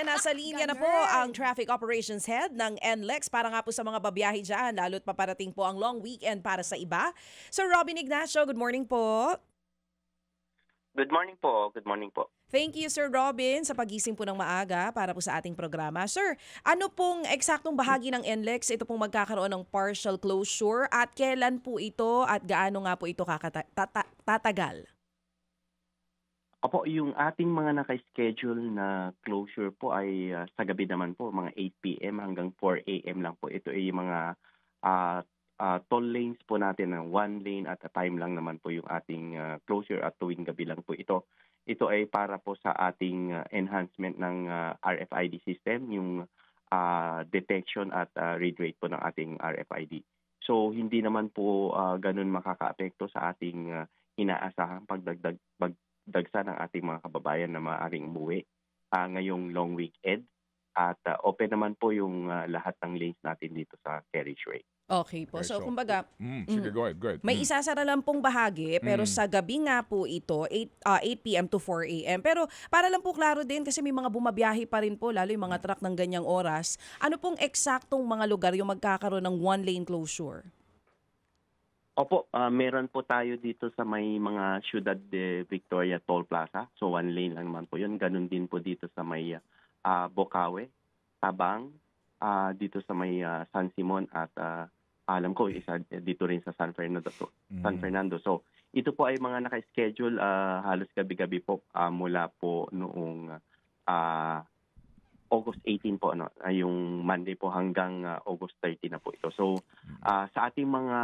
Nasa linya na po ang Traffic Operations Head ng NLEX para nga po sa mga babiyahe dyan, lalo't paparating po ang long weekend para sa iba. Sir Robin Ignacio, good morning po. Good morning po. Good morning po. Thank you, Sir Robin, sa pagising po ng maaga para po sa ating programa. Sir, ano pong eksaktong bahagi ng NLEX ito pong magkakaroon ng partial closure at kailan po ito at gaano nga po ito tatagal? Opo, yung ating mga naka-schedule na closure po ay sa gabi naman po, mga 8 p.m. hanggang 4 a.m. lang po. Ito ay mga ah, toll lanes po natin na one lane at a time lang naman po yung ating closure at tuwing gabi lang po ito. Ito ay para po sa ating enhancement ng RFID system, yung detection at read rate po ng ating RFID. So hindi naman po ganun makakaapekto sa ating inaasahang pagdagsa ng ating mga kababayan na maaaring umuwi ngayong long weekend. At open naman po yung lahat ng lanes natin dito sa carriageway. Okay po. Okay, So, so, kumbaga, sige, go ahead, go ahead. may isasara lang pong bahagi pero sa gabi nga po ito 8 p.m. to 4 a.m. Pero para lang po klaro din kasi may mga bumabiyahe pa rin po lalo yung mga truck ng ganyang oras. Ano pong eksaktong mga lugar yung magkakaroon ng one lane closure? Opo, meron po tayo dito sa may mga Ciudad de Victoria Toll Plaza. So one lane lang naman po yun. Ganun din po dito sa may Bocaue, Tabang, dito sa may San Simon at alam ko isa dito rin sa San Fernando. So ito po ay mga naka-schedule halos gabi-gabi po mula po noong August 18 po yung Monday po hanggang August 30 na po ito. So sa ating mga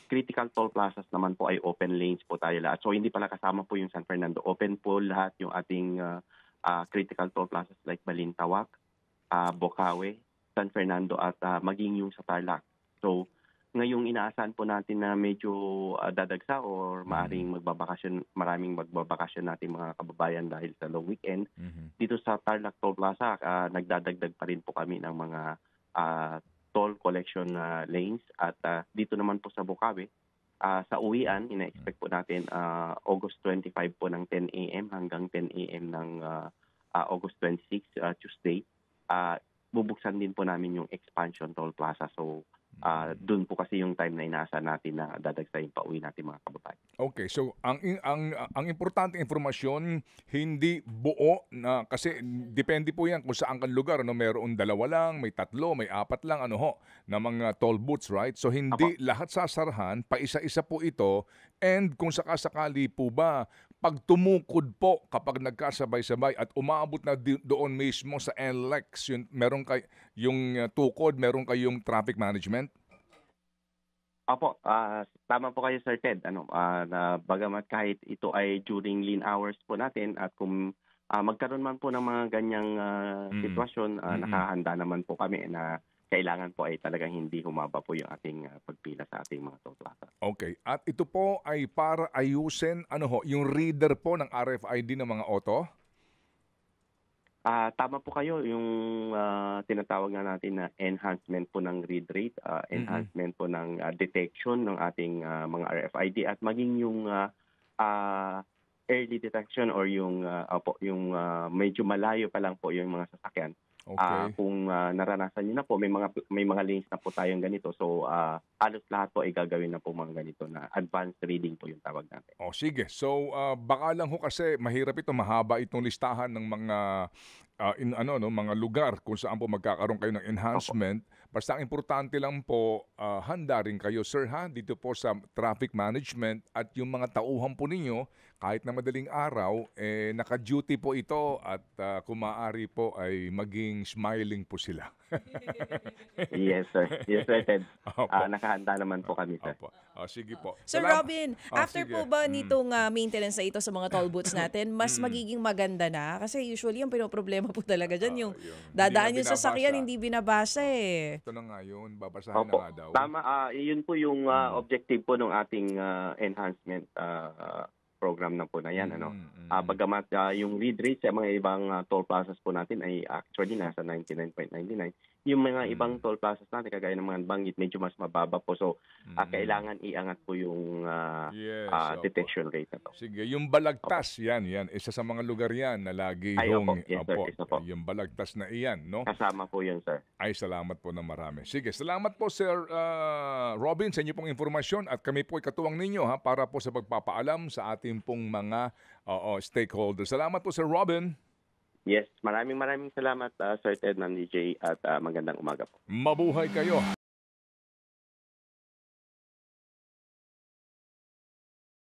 critical toll plazas naman po ay open lanes po tayo lahat. So hindi pala kasama po yung San Fernando. Open po lahat yung ating critical toll plazas like Balintawak, Bocaue, San Fernando at maging yung sa Tarlac. So ngayong inaasahan po natin na medyo dadagsa or maraming magbabakasyon natin mga kababayan dahil sa long weekend. Dito sa Tarlac Toll Plaza, nagdadagdag pa rin po kami ng mga toll collection lanes at dito naman po sa Bocaue, sa uwian, ina-expect po natin August 25 po ng 10 a.m. hanggang 10 a.m. ng August 26, Tuesday. Bubuksan din po namin yung expansion toll plaza. So doon po kasi yung time na inaasahan natin na dadagsa yung pauwi natin mga kababayan. Okay, so ang importanteng informasyon hindi buo na kasi depende po 'yan kung saan kang lugar mayroon dalawa lang, may tatlo, may apat lang na mga toll booths, right? So hindi lahat sasarahan, paisa-isa po ito and kung sakasakali po ba pag tumukod po kapag nagkasabay-sabay at umabot na doon mismo sa NLEX, yung tukod, meron kayong traffic management? Opo, tama po kayo Sir Ted. Na bagamat kahit ito ay during lean hours po natin at kung magkaroon man po ng mga ganyang sitwasyon, nakahanda naman po kami na kailangan po ay talagang hindi humaba po yung ating pagpila sa ating mga toll plaza. Okay, at ito po ay para ayusin yung reader po ng RFID ng mga auto? Tama po kayo, yung tinatawag nga natin na enhancement po ng read rate, enhancement po ng detection ng ating mga RFID at maging yung early detection or yung medyo malayo pa lang po yung mga sasakyan. Okay. Kung naranasan niyo na po, may mga lanes na po tayong ganito. So halos lahat po ay gagawin na po mga ganito na advanced reading po yung tawag natin. Sige. So baka lang kasi mahirap mahaba itong listahan ng mga mga lugar kung saan po magkakaroon kayo ng enhancement. Basta ang importante lang po handa rin kayo sir dito po sa traffic management at yung mga tauhan po ninyo kahit na madaling araw naka-duty po ito at kung maaari po ay maging smiling po sila. Yes sir. Yes sir Ted. Nakahanda naman po kami sir. Sige po. Sir Robin, after sige. po ba nitong maintenance na ito sa mga toll booths natin, mas magiging maganda na? Kasi usually yung pinoproblema po talaga dyan, yung dadaan yung sasakyan, hindi binabasa Ito na nga yun, babasahin na nga daw. Tama, yun po yung objective po ng ating enhancement program na po na yan. Bagamat yung read rate sa mga ibang toll plazas po natin ay actually nasa 99.99. Yung mga ibang toll plazas natin, kagaya ng mga banggit, medyo mas mababa po. So, kailangan iangat po yung Yes, detection rate na to. Sige, yung Balagtas, yan. Isa sa mga lugar yan na lagi Ay, yung, opo. Yes, sir. Isa po. yung Balagtas na iyan, no? Kasama po yun, sir. Ay, salamat po ng marami. Sige, salamat po Sir Robin sa inyo pong informasyon at kami po ay katuwang ninyo para po sa pagpapaalam sa ating pong mga stakeholders. Salamat po Sir Robin. Yes, maraming salamat, Sir Ted, Ma'am DJ, at magandang umaga po. Mabuhay kayo.